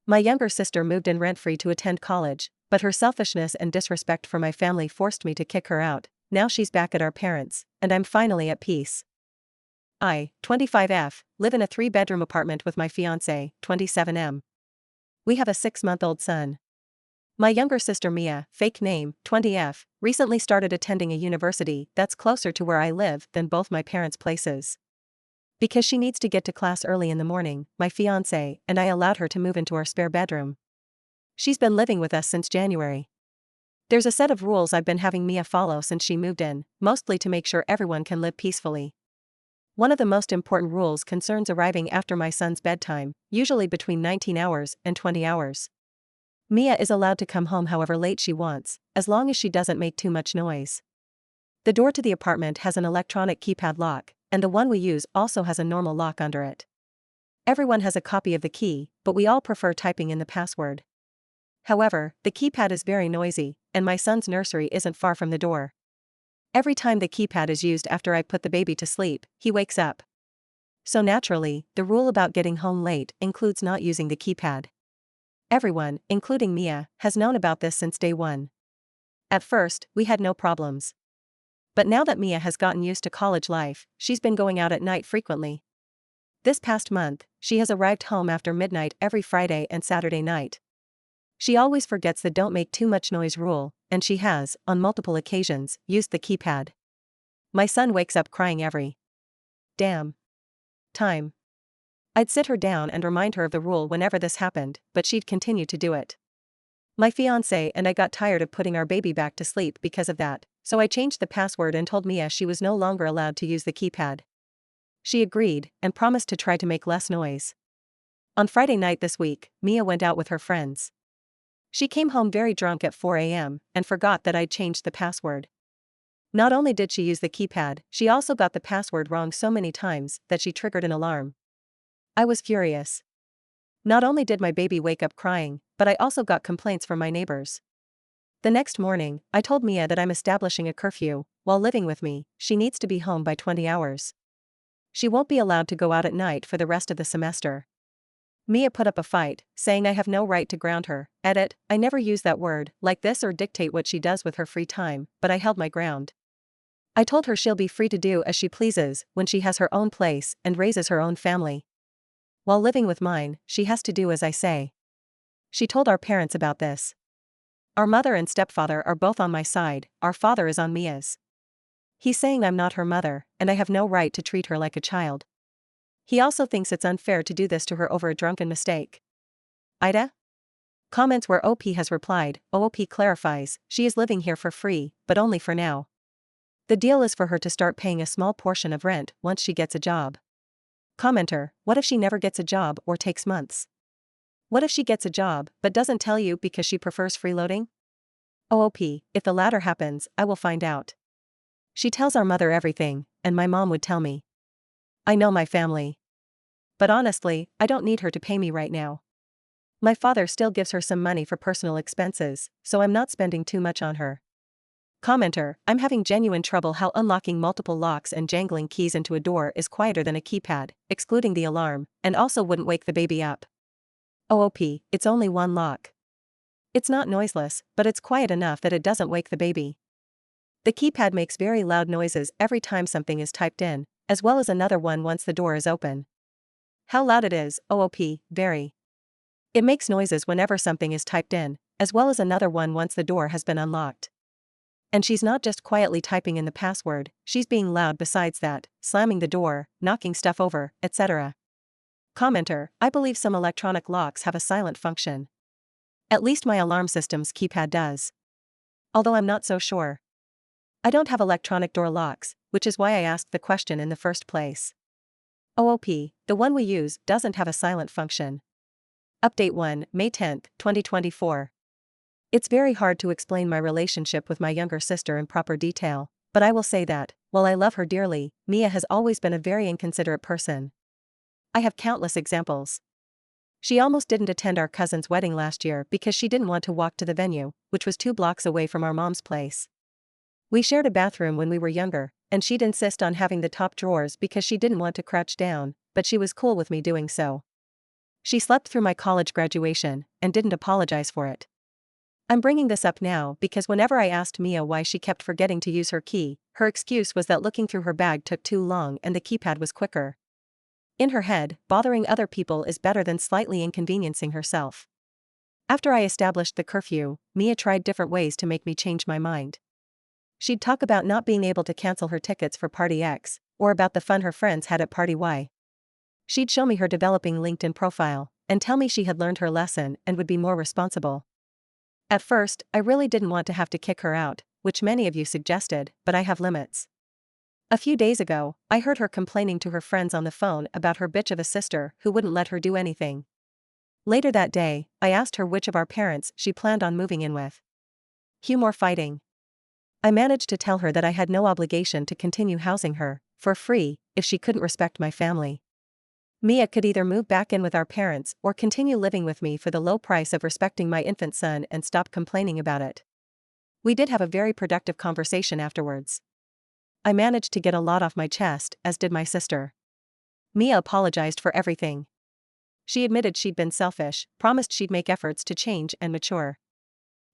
My younger sister moved in rent-free to attend college, but her selfishness and disrespect for my family forced me to kick her out. Now she's back at our parents', and I'm finally at peace. I, 25F, live in a 3-bedroom apartment with my fiancé, 27M. We have a 6-month-old son. My younger sister Mia, fake name, 20F, recently started attending a university that's closer to where I live than both my parents' places. Because she needs to get to class early in the morning, my fiancé and I allowed her to move into our spare bedroom. She's been living with us since January. There's a set of rules I've been having Mia follow since she moved in, mostly to make sure everyone can live peacefully. One of the most important rules concerns arriving after my son's bedtime, usually between 19 hours and 20 hours. Mia is allowed to come home however late she wants, as long as she doesn't make too much noise. The door to the apartment has an electronic keypad lock, and the one we use also has a normal lock under it. Everyone has a copy of the key, but we all prefer typing in the password. However, the keypad is very noisy, and my son's nursery isn't far from the door. Every time the keypad is used after I put the baby to sleep, he wakes up. So naturally, the rule about getting home late includes not using the keypad. Everyone, including Mia, has known about this since day one. At first, we had no problems. But now that Mia has gotten used to college life, she's been going out at night frequently. This past month, she has arrived home after midnight every Friday and Saturday night. She always forgets the don't make too much noise rule, and she has, on multiple occasions, used the keypad. My son wakes up crying every damn time. I'd sit her down and remind her of the rule whenever this happened, but she'd continue to do it. My fiancé and I got tired of putting our baby back to sleep because of that, so I changed the password and told Mia she was no longer allowed to use the keypad. She agreed, and promised to try to make less noise. On Friday night this week, Mia went out with her friends. She came home very drunk at 4 a.m. and forgot that I'd changed the password. Not only did she use the keypad, she also got the password wrong so many times that she triggered an alarm. I was furious. Not only did my baby wake up crying, but I also got complaints from my neighbors. The next morning, I told Mia that I'm establishing a curfew. While living with me, she needs to be home by 20 hours. She won't be allowed to go out at night for the rest of the semester. Mia put up a fight, saying I have no right to ground her. Edit, I never use that word like this or dictate what she does with her free time, but I held my ground. I told her she'll be free to do as she pleases when she has her own place and raises her own family. While living with mine, she has to do as I say. She told our parents about this. Our mother and stepfather are both on my side, our father is on Mia's. He's saying I'm not her mother, and I have no right to treat her like a child. He also thinks it's unfair to do this to her over a drunken mistake. Ida? Comments where OP has replied, OP clarifies, she is living here for free, but only for now. The deal is for her to start paying a small portion of rent once she gets a job. Commenter, what if she never gets a job or takes months? What if she gets a job but doesn't tell you because she prefers freeloading? OP, if the latter happens, I will find out. She tells our mother everything, and my mom would tell me. I know my family. But honestly, I don't need her to pay me right now. My father still gives her some money for personal expenses, so I'm not spending too much on her. Commenter, I'm having genuine trouble how unlocking multiple locks and jangling keys into a door is quieter than a keypad, excluding the alarm, and also wouldn't wake the baby up. OP, it's only one lock. It's not noiseless, but it's quiet enough that it doesn't wake the baby. The keypad makes very loud noises every time something is typed in, as well as another one once the door is open. How loud it is, OP, very. It makes noises whenever something is typed in, as well as another one once the door has been unlocked. And she's not just quietly typing in the password, she's being loud besides that, slamming the door, knocking stuff over, etc. Commenter, I believe some electronic locks have a silent function. At least my alarm system's keypad does. Although I'm not so sure. I don't have electronic door locks, which is why I asked the question in the first place. OOP, the one we use doesn't have a silent function. Update 1, May 10, 2024. It's very hard to explain my relationship with my younger sister in proper detail, but I will say that, while I love her dearly, Mia has always been a very inconsiderate person. I have countless examples. She almost didn't attend our cousin's wedding last year because she didn't want to walk to the venue, which was 2 blocks away from our mom's place. We shared a bathroom when we were younger, and she'd insist on having the top drawers because she didn't want to crouch down, but she was cool with me doing so. She slept through my college graduation and didn't apologize for it. I'm bringing this up now because whenever I asked Mia why she kept forgetting to use her key, her excuse was that looking through her bag took too long and the keypad was quicker. In her head, bothering other people is better than slightly inconveniencing herself. After I established the curfew, Mia tried different ways to make me change my mind. She'd talk about not being able to cancel her tickets for Party X, or about the fun her friends had at Party Y. She'd show me her developing LinkedIn profile, and tell me she had learned her lesson and would be more responsible. At first, I really didn't want to have to kick her out, which many of you suggested, but I have limits. A few days ago, I heard her complaining to her friends on the phone about her bitch of a sister who wouldn't let her do anything. Later that day, I asked her which of our parents she planned on moving in with. Cue more fighting. I managed to tell her that I had no obligation to continue housing her, for free, if she couldn't respect my family. Mia could either move back in with our parents or continue living with me for the low price of respecting my infant son and stop complaining about it. We did have a very productive conversation afterwards. I managed to get a lot off my chest, as did my sister. Mia apologized for everything. She admitted she'd been selfish, promised she'd make efforts to change and mature.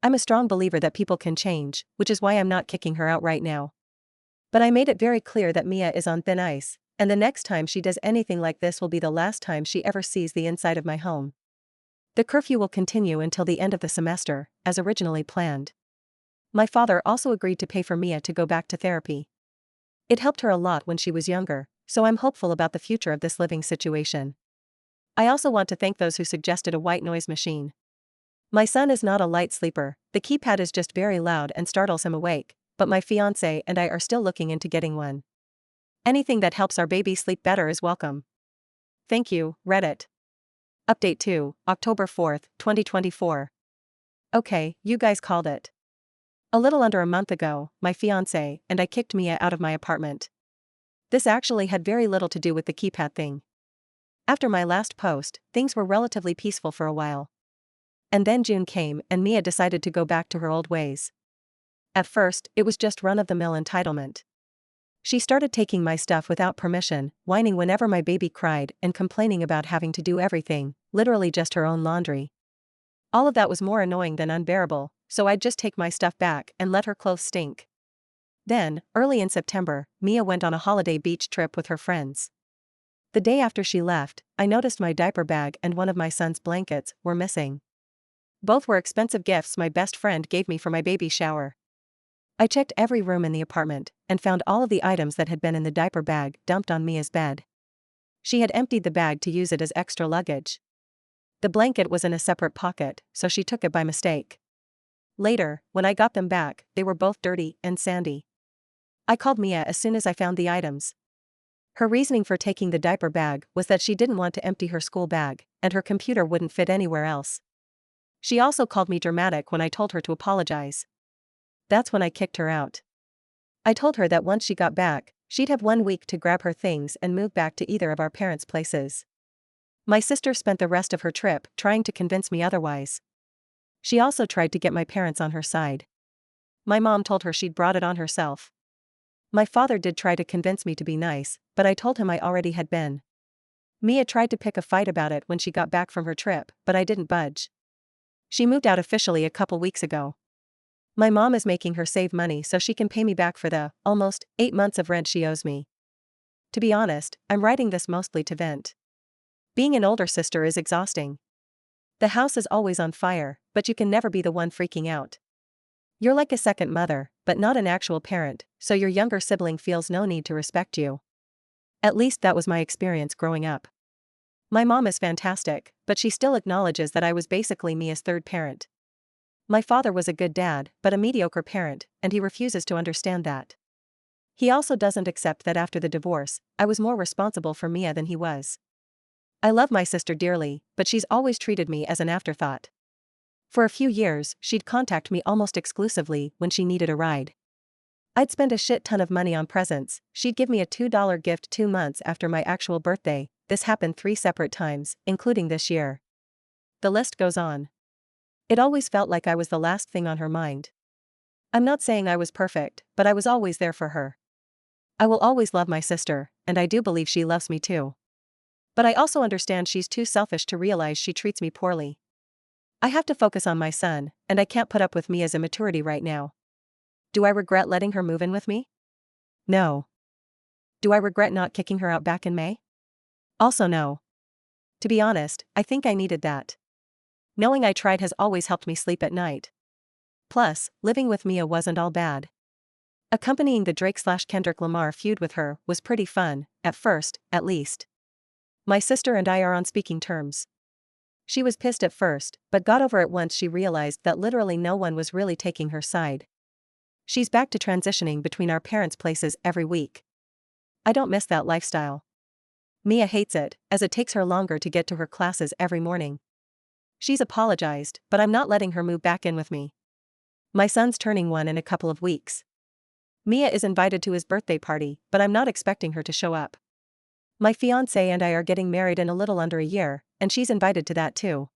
I'm a strong believer that people can change, which is why I'm not kicking her out right now. But I made it very clear that Mia is on thin ice, and the next time she does anything like this will be the last time she ever sees the inside of my home. The curfew will continue until the end of the semester, as originally planned. My father also agreed to pay for Mia to go back to therapy. It helped her a lot when she was younger, so I'm hopeful about the future of this living situation. I also want to thank those who suggested a white noise machine. My son is not a light sleeper, the keypad is just very loud and startles him awake, but my fiancé and I are still looking into getting one. Anything that helps our baby sleep better is welcome. Thank you, Reddit. Update 2, October 4th, 2024. Okay, you guys called it. A little under a month ago, my fiancé and I kicked Mia out of my apartment. This actually had very little to do with the keypad thing. After my last post, things were relatively peaceful for a while. And then June came and Mia decided to go back to her old ways. At first, it was just run-of-the-mill entitlement. She started taking my stuff without permission, whining whenever my baby cried and complaining about having to do everything, literally just her own laundry. All of that was more annoying than unbearable, so I'd just take my stuff back and let her clothes stink. Then, early in September, Mia went on a holiday beach trip with her friends. The day after she left, I noticed my diaper bag and one of my son's blankets were missing. Both were expensive gifts my best friend gave me for my baby shower. I checked every room in the apartment and found all of the items that had been in the diaper bag dumped on Mia's bed. She had emptied the bag to use it as extra luggage. The blanket was in a separate pocket, so she took it by mistake. Later, when I got them back, they were both dirty and sandy. I called Mia as soon as I found the items. Her reasoning for taking the diaper bag was that she didn't want to empty her school bag, and her computer wouldn't fit anywhere else. She also called me dramatic when I told her to apologize. That's when I kicked her out. I told her that once she got back, she'd have 1 week to grab her things and move back to either of our parents' places. My sister spent the rest of her trip trying to convince me otherwise. She also tried to get my parents on her side. My mom told her she'd brought it on herself. My father did try to convince me to be nice, but I told him I already had been. Mia tried to pick a fight about it when she got back from her trip, but I didn't budge. She moved out officially a couple weeks ago. My mom is making her save money so she can pay me back for the, almost, 8 months of rent she owes me. To be honest, I'm writing this mostly to vent. Being an older sister is exhausting. The house is always on fire, but you can never be the one freaking out. You're like a second mother, but not an actual parent, so your younger sibling feels no need to respect you. At least that was my experience growing up. My mom is fantastic, but she still acknowledges that I was basically Mia's third parent. My father was a good dad, but a mediocre parent, and he refuses to understand that. He also doesn't accept that after the divorce, I was more responsible for Mia than he was. I love my sister dearly, but she's always treated me as an afterthought. For a few years, she'd contact me almost exclusively when she needed a ride. I'd spend a shit ton of money on presents, she'd give me a $2 gift 2 months after my actual birthday. This happened 3 separate times, including this year. The list goes on. It always felt like I was the last thing on her mind. I'm not saying I was perfect, but I was always there for her. I will always love my sister, and I do believe she loves me too. But I also understand she's too selfish to realize she treats me poorly. I have to focus on my son, and I can't put up with Mia's immaturity right now. Do I regret letting her move in with me? No. Do I regret not kicking her out back in May? Also no. To be honest, I think I needed that. Knowing I tried has always helped me sleep at night. Plus, living with Mia wasn't all bad. Accompanying the Drake/Kendrick Lamar feud with her was pretty fun, at first, at least. My sister and I are on speaking terms. She was pissed at first, but got over it once she realized that literally no one was really taking her side. She's back to transitioning between our parents' places every week. I don't miss that lifestyle. Mia hates it, as it takes her longer to get to her classes every morning. She's apologized, but I'm not letting her move back in with me. My son's turning 1 in a couple of weeks. Mia is invited to his birthday party, but I'm not expecting her to show up. My fiancé and I are getting married in a little under a year, and she's invited to that too.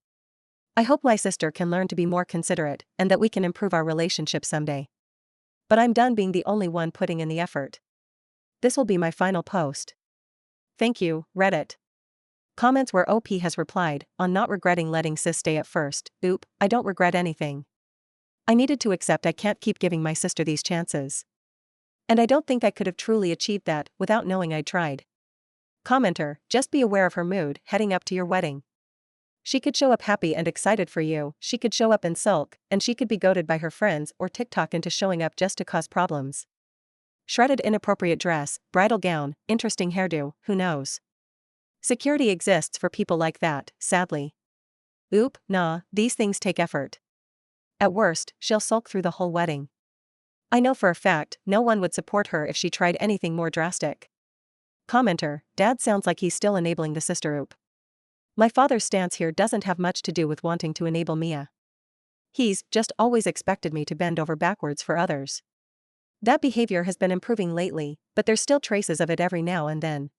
I hope my sister can learn to be more considerate and that we can improve our relationship someday. But I'm done being the only one putting in the effort. This will be my final post. Thank you, Reddit. Comments where OP has replied, on not regretting letting sis stay at first. Oop, I don't regret anything. I needed to accept I can't keep giving my sister these chances. And I don't think I could have truly achieved that without knowing I'd tried. Commenter, just be aware of her mood heading up to your wedding. She could show up happy and excited for you, she could show up and sulk, and she could be goaded by her friends or TikTok into showing up just to cause problems. Shredded inappropriate dress, bridal gown, interesting hairdo, who knows? Security exists for people like that, sadly. Oop, nah, these things take effort. At worst, she'll sulk through the whole wedding. I know for a fact, no one would support her if she tried anything more drastic. Commenter, Dad sounds like he's still enabling the sister. Oop. My father's stance here doesn't have much to do with wanting to enable Mia. He's just always expected me to bend over backwards for others. That behavior has been improving lately, but there's still traces of it every now and then.